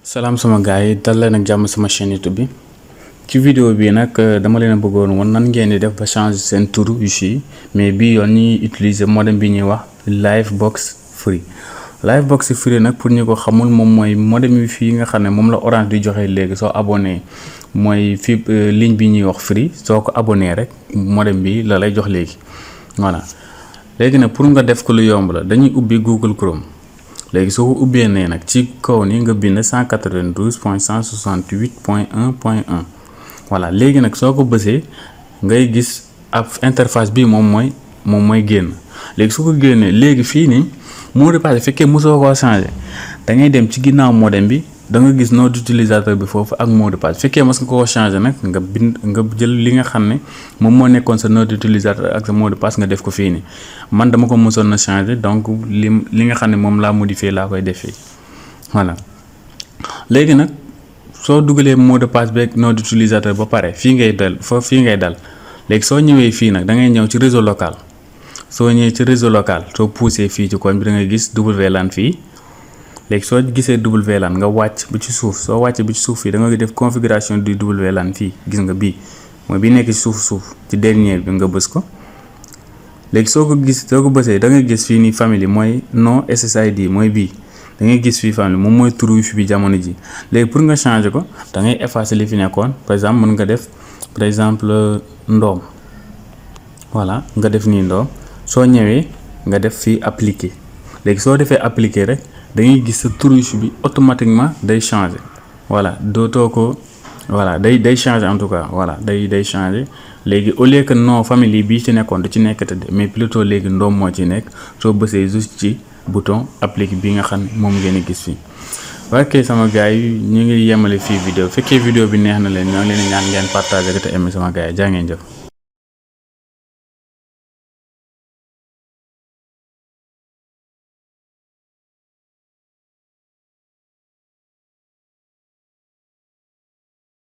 Salam sama gars yi dal leen ak jàmm sama chaîne YouTube bi ci vidéo bi nag dama leen a bëggoon woon nan ngeen di def ba changer seen turu fii mais bii yoon ñuy utiliser modem bi ñuy wax Livebox Free. Livebox Free nag pour ñu ko xamul moom mooy modem yi fii nga xam ne moom la Orange di joxe léegi soo abonné mooy fii ligne bi ñuy wax Free soo ko abonné rek modem bi la lay jox léegi voilà léegi nag pour nga def ko lu yomb la dañuy ubbi Google Chrome. léegi soo ko ubbee nee nag ci kaw ni nga bind 192.168.1.1 voilà léegi nag soo ko bësee ngay gis ab interface bi moom mooy génn léegi su ko génnee léegi fii nii mot de passe fekkee mosoo koo changé da ngay dem ci ginnaaw modem bi da nga gis nom d'utilisateur bi foofu ak mot de passe fekkee mos nga koo changé nag nga jël li nga xam ne moom moo nekkoon sa nom d'utilisateur ak sa mot de passe nga def ko fii nii man dama ko mosoon na changé donc li nga xam ne moom laa modifié laa koy defee voilà léegi nag soo dugalee mot de passe beeg nom d'utilisateur ba pare fii ngay dal léegi soo ñëwee fii nag da ngay ñëw ci réseau local soo ñëwee ci réseau local soo poussé fii ci koñ bi da ngay gis WLAN fii. léegi soo gisee WLAN nga wàcc bu ci suuf soo wàccee bu ci suuf fii da nga def configuration du WLAN fii gis nga bii mooy bi nekk ci suuf ci dernier bi nga bës ko léegi soo ko bësee da nga gis fii nii famille mooy non SSID mooy bii da ngay gis fii famille moom mooy turu fi bi jamono ji léegi pour nga changer ko da ngay effacer li fi nekkoon par exemple mën nga def par exemple ndoom voilà nga def nii ndoom soo ñëwee nga def fii appliquer léegi soo defee appliquer rek. da ngay gis sa turu bi automatiquement day changer voilà dootoo ko voilà day changer en tout cas voilà day changer léegi au lieu que non famille bii ci nekkoon du ci nekkate mais plutôt léegi ndoom moo ci nekk soo bësee juste ci bouton appliquer bi nga xam moom ngeen di gis fii. ok sama gars yi ñu ngi yemale fii vidéo fekkee vidéo bi neex na leen ñoo ngi leen ñaan ngeen partager ko te aimer sama gars yi jaa ngeen jëf.